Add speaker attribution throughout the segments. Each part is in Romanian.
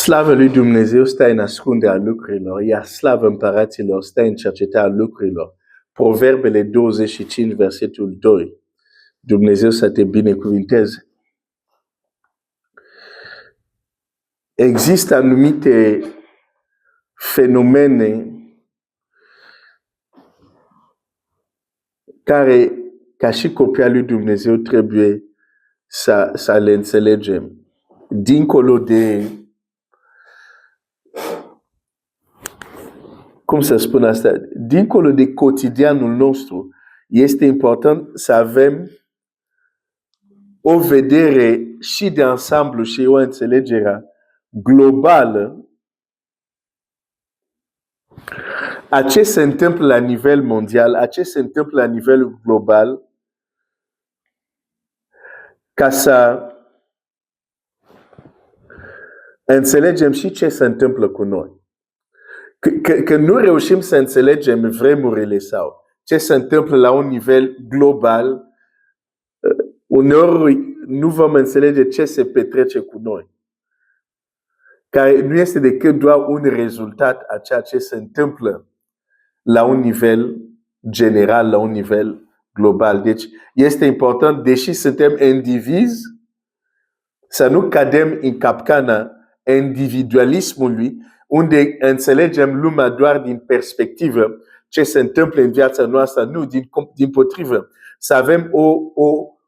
Speaker 1: Slavă lui Dumnezeu stă în ascunderea lucrurilor, iar slavă împăraților stă în cercetarea lucrurilor. Proverbele 25, versetul 2. Dumnezeu să te binecuvinteze. Există anumite fenomene care, ca și copii al lui Dumnezeu, trebuie să le înțelegem. Dincolo de, cum să spun asta, dincolo de cotidianul nostru, este important să avem o vedere și de ansamblu și o înțelegere globală a ce se întâmplă la nivel mondial, a ce se întâmplă la nivel global, ca să înțelegem și ce se întâmplă cu noi. Că nu reușim să înțelegem vremurile sau ce se întâmplă la un nivel global, uneori nu vom înțelege ce se petrece cu noi. Care nu este decât doar un rezultat a ceea ce se întâmplă la un nivel general, la un nivel global. Deci este important, deși suntem indivizi, să nu cadem în capcana individualismului, unde înțelegem lumea doar din perspectivă ce se întâmplă în viața noastră, nu din potrivă. Să avem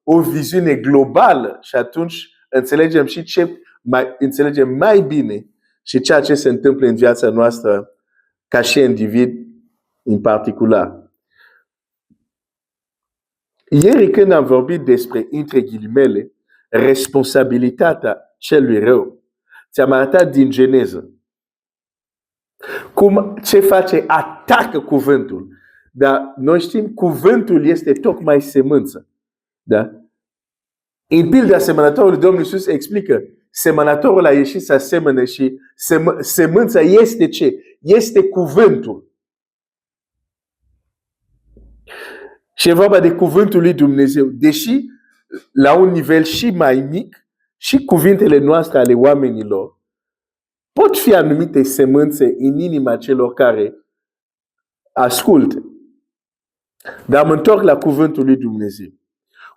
Speaker 1: o viziune globală și atunci înțelegem și înțelegem mai bine și ceea ce se întâmplă în viața noastră ca și individ în particular. Ieri când am vorbit despre, între ghilimele, responsabilitatea celui rău, ți-am arătat din Geneză ce face, atacă cuvântul. Dar noi știm, cuvântul este tocmai semânță. Da? În pilda semănătorului, Domnul Iisus explică, semănătorul a ieșit să semene și semânța este ce? Este cuvântul. Și e vorba de cuvântul lui Dumnezeu. Deși, la un nivel și mai mic, și cuvintele noastre ale oamenilor pot fi anumite semânțe în inima celor care ascultă. Dar mă întorc la cuvântul lui Dumnezeu.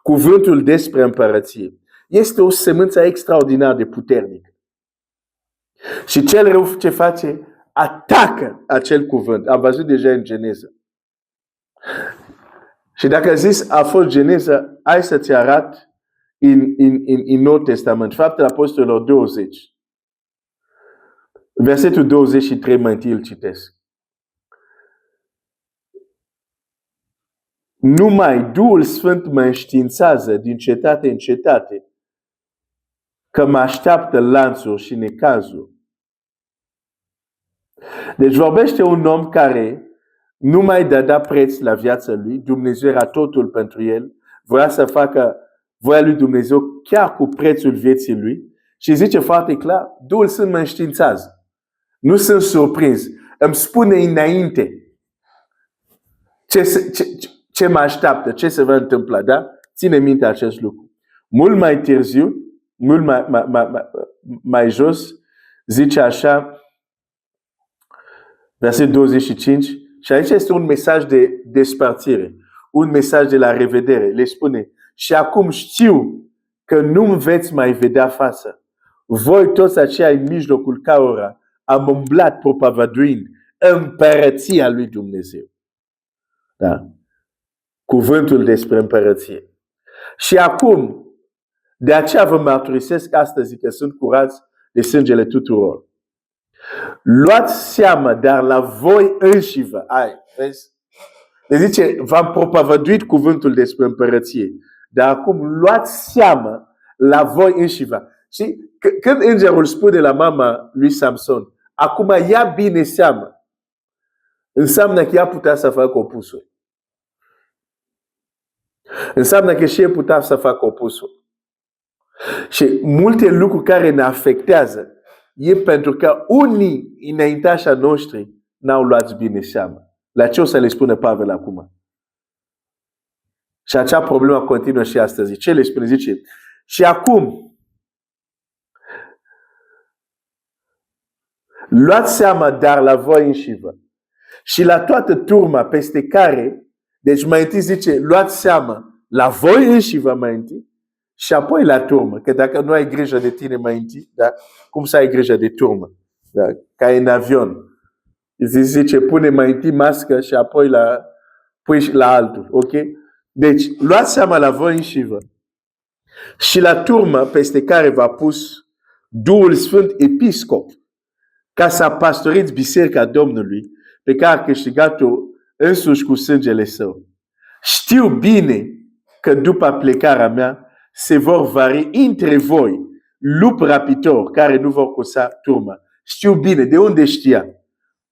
Speaker 1: Cuvântul despre împărăție este o semânță extraordinar de puternică. Și cel rău ce face, atacă acel cuvânt. Am văzut deja în Geneză. Și dacă zis a fost Geneza, hai să-ți arăt în Noul Testament. Faptele Apostolilor 20. Versetul 23, mai întâi îl citesc. Numai Duhul Sfânt mă înștiințează din cetate în cetate că mă așteaptă lanțuri și necazuri. Deci vorbește un om care nu mai dădea preț la viața lui, Dumnezeu era totul pentru el, vrea să facă voia lui Dumnezeu chiar cu prețul vieții lui și zice foarte clar, Duhul Sfânt mă înștiințează. Nu sunt surprins, îmi spune înainte ce mă așteaptă, ce se va întâmpla, da? Ține minte acest lucru. Mult mai târziu, mult mai jos, zice așa, verset 25, și aici este un mesaj de despărțire, un mesaj de la revedere. Le spune, și acum știu că nu-mi veți mai vedea față. Voi toți aceia în mijlocul cărora am umblat propovăduind împărăția lui Dumnezeu. Da? Cuvântul despre împărăție. Și acum, de aceea vă mărturisesc astăzi că sunt curați de sângele tuturor. Luați seama, dar la voi înșivă. Vezi? Le zice, v-am propovăduit cuvântul despre împărăție. Dar acum luați seama la voi înșivă. Și când îngerul spune la mama lui Samson, acum ia bine seama, înseamnă că ea putea să facă opusul. Înseamnă că și ea putea să facă opusul. Și multe lucruri care ne afectează e pentru că unii înaintașa noștri n-au luat bine seama. La ce o să le spune Pavel acum? Și acea problemă continuă și astăzi. Ce le spune? Zice, și acum luați seama, dar la voi înșivă. Și la toată turma peste care, deci mai întâi zice, luați seama la voi înșivă mai întâi și apoi la turmă. Că dacă nu ai grijă de tine mai întâi, da? Cum să ai grijă de turmă? Da? Ca în avion. Zice, pune mai întâi mască și apoi pui la altul. Ok? Deci, luați seama la voi înșivă și la turmă peste care v-a pus Duhul Sfânt episcop ca să pastoriți biserica Domnului pe care a câștigat-o însuși cu sângele său. Știu bine că după plecarea mea se vor vari între voi lupi rapitori care nu vor cosa turma. Știu bine. De unde știa?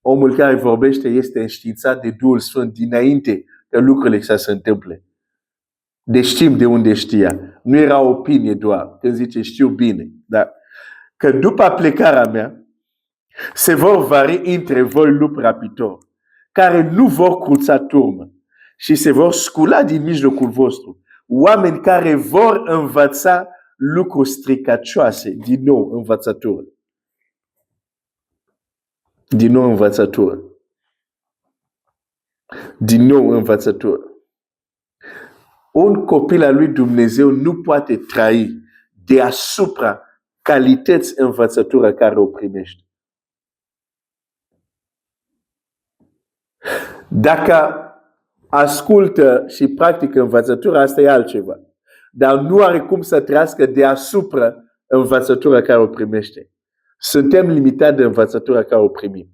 Speaker 1: Omul care vorbește este înștiințat de Duhul Sfânt dinainte că lucrurile să se întâmple. Deci știm de unde știa. Nu era o opinie doar. Când zice știu bine. Dar că după plecarea mea se vor vari între voi lupi rapitori care nu vor cruța turmă și se vor scula din mijlocul vostru. Oameni care vor învăța lucruri stricăcioase. Din nou învățătură. Din nou învățătură. Din nou învățătură. Un copil al lui Dumnezeu nu poate trăi deasupra calități învățătură care o primește. Dacă ascultă și practică învățătura, asta e altceva. Dar nu are cum să trăiască deasupra învățătura care o primește. Suntem limitați de învățătura care o primim.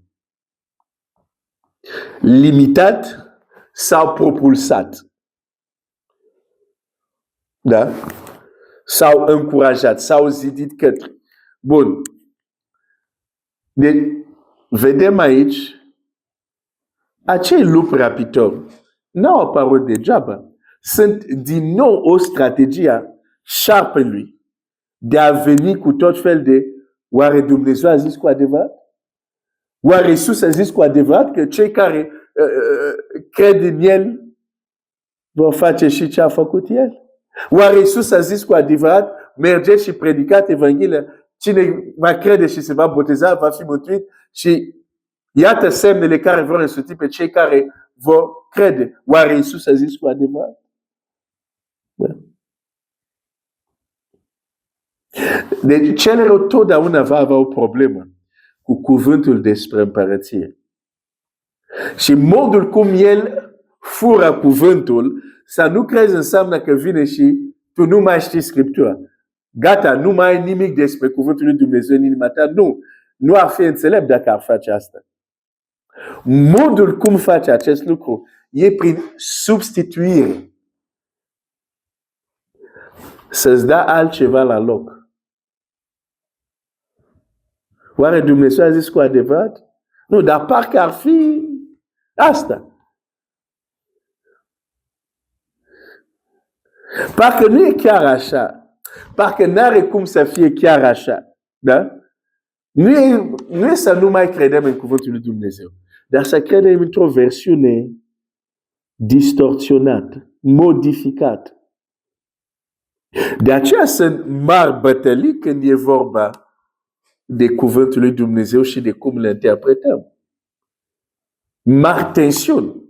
Speaker 1: Limitat sau propulsat. Da? Sau încurajat, sau zidit către. Bun. Deci, vedem aici acei lupi rapitori n-au apărut degeaba. Sunt din nou o strategie a șarpelui de a veni cu tot fel de oare Dumnezeu a zis cu adevărat? Oare Iisus a zis cu adevărat că cei care cred în El vor face și ce a făcut El? Oare Iisus a zis cu adevărat, mergeți și predicați Evanghelia, cine va crede și se va boteza va fi mântuit și iată semnele care vor însuți pe cei care vor crede. Oare Iisus a zis cu adevărat? Da. Deci cel rău totdeauna va avea o problemă cu cuvântul despre împărăție. Și modul cum el fură cuvântul, să nu crezi înseamnă că vine și tu nu mai știi Scriptura. Gata, nu mai ai nimic despre cuvântul lui Dumnezeu în inima ta. Nu. Nu ar fi înțelept dacă ar face asta. Modul cum face acest lucru e prin substituire. Să-ți dea altceva la loc. Oare Dumnezeu a zis cu adevărat? Nu, dar parcă ar fi asta. Parcă nu e chiar așa. Parcă n-are cum să fie chiar așa. Da? Nu e să nu mai credem în cuvântul lui Dumnezeu. Dar să credem într-o versiune distorsionată, modificată. De aceea sunt mari bătălii când e vorba de cuvântul lui Dumnezeu și de cum le interpretăm. Mari tensiuni.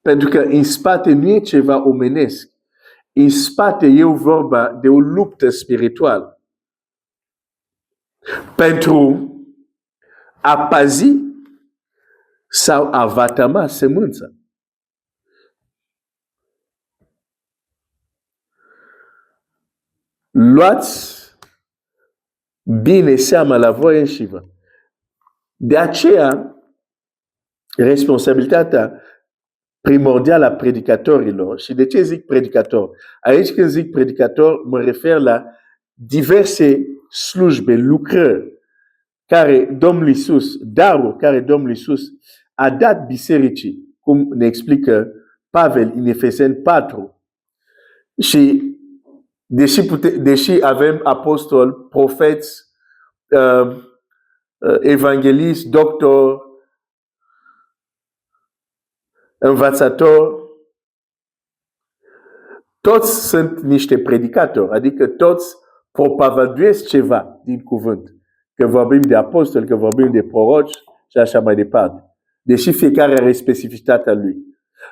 Speaker 1: Pentru că în spate nu e ceva omenesc. În spate e vorba de o luptă spirituală. Pentru a păzi sau a vatama sămânța. Luați bine seama la voi înșivă. De aceea, responsabilitatea primordială a predicatorilor, și de ce zic predicator? Aici când zic predicator, mă refer la diverse slujbe, lucrări care Domnul Iisus, daruri care Domnul Iisus a dat bisericii, cum ne explică Pavel în Efeseni 4. Și deși avem apostoli, profeți, evangeliști, doctori, învățători, toți sunt niște predicatori, adică toți propovăduiesc ceva din cuvânt. că vorbim de apostoli, că vorbim de proroci și așa mai departe. Deși fiecare are specificitatea lui.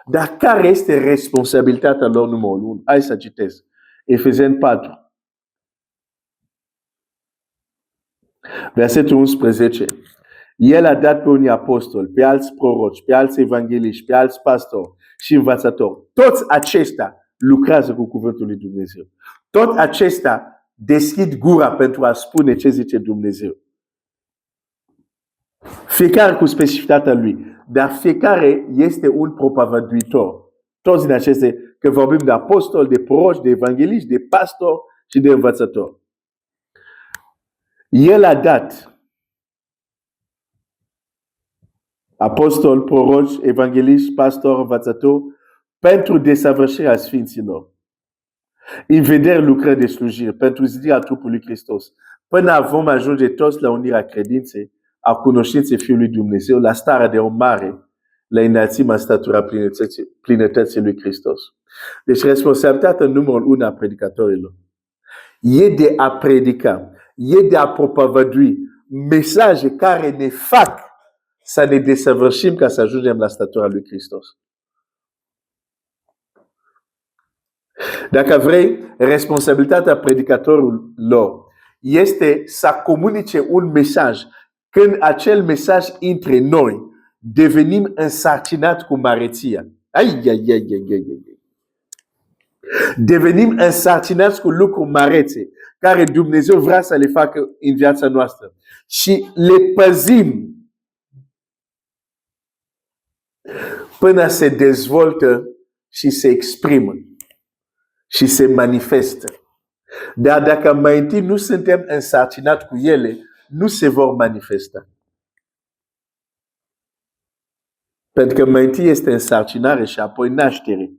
Speaker 1: Dar care este responsabilitatea lor numărul 1? Hai să citesc. Efeseni 4. Versetul 11. El a dat pe unii apostoli, pe alți proroci, pe alți evangheliști, pe alți pastori și învățători. Toți aceștia lucrează cu cuvântul lui Dumnezeu. Toți aceștia deschid gura pentru a spune ce zice Dumnezeu. Fiecare cu specificitatea lui, dar fiecare este un propovăduitor. Toți din aceste, că vorbim de apostoli, de proroci, de evangheliști, de pastori și de învățători. El a dat apostol, proroci, evangheliști, pastor, învățător pentru desăvârșirea sfinților. În vederea lucrării de slujire, pentru zidirea trupului Hristos, până vom ajunge toți la unirea credinței, a cunoștinței Fiului Dumnezeu, la starea de om mare, la înălțimea statura plinătății lui Hristos. Deci responsabilitatea numărul 1 a predicatorilor e de a predica, e de a propovădui mesaje care ne fac să ne desăvârșim ca să ajungem la statura lui Hristos. Dacă vrei, responsabilitatea predicatorilor este să comunice un mesaj. Când acel mesaj intre în noi, devenim însărcinați cu măreția. Devenim însărcinați cu lucruri mărețe, care Dumnezeu vrea să le facă în viața noastră. Și le păzim până se dezvoltă și se exprimă și se manifestă. Dar dacă mai întâi nu suntem însărcinați cu ele, nu se vor manifesta. Pentru că mai întâi este însărcinare și apoi naștere.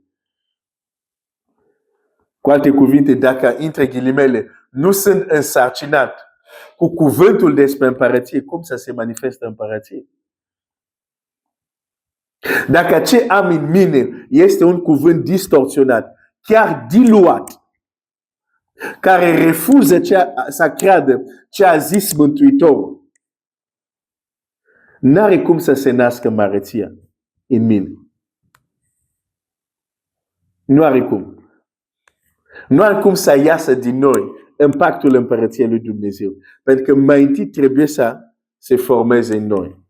Speaker 1: Cu alte cuvinte, dacă, între ghilimele, nu sunt însărcinat cu cuvântul despre împărăție, cum să se manifestă împărăție? Dacă ce am în mine este un cuvânt distorsionat, chiar diluat, care refuză să creadă ce a zis Mântuitorul, n-are cum să se nască măreția în mine. Nu are cum. Nu are cum să iasă din noi impactul împărăției lui Dumnezeu. Pentru că mai întâi trebuie să se formeze în noi.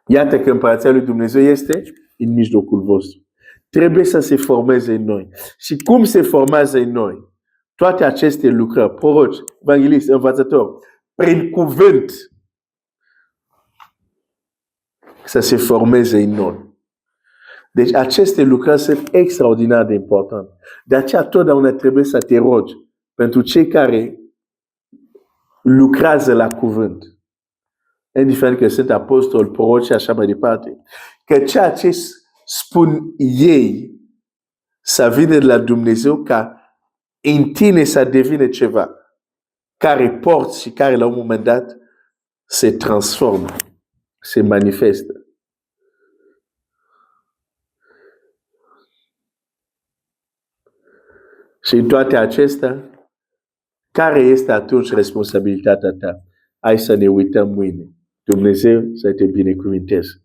Speaker 1: Iată că împărăția lui Dumnezeu este în mijlocul vostru. Trebuie să se formeze în noi. Și cum se formează în noi? Toate aceste lucrări, proroci, evangheliști, învățători, prin cuvânt, să se formeze în noi. Deci aceste lucrări sunt extraordinar de importante. De aceea totdeauna trebuie să te rogi pentru cei care lucrează la cuvânt. Indiferent că sunt apostoli, proroci și așa mai departe. Că ceea ce spun ei să vină de la Dumnezeu ca în tine să devină ceva care porți și care la un moment dat se transformă, se manifestă. Și în toate acestea, care este atunci responsabilitatea ta? Hai să ne uităm mâine. Dumnezeu să te binecuvânteze.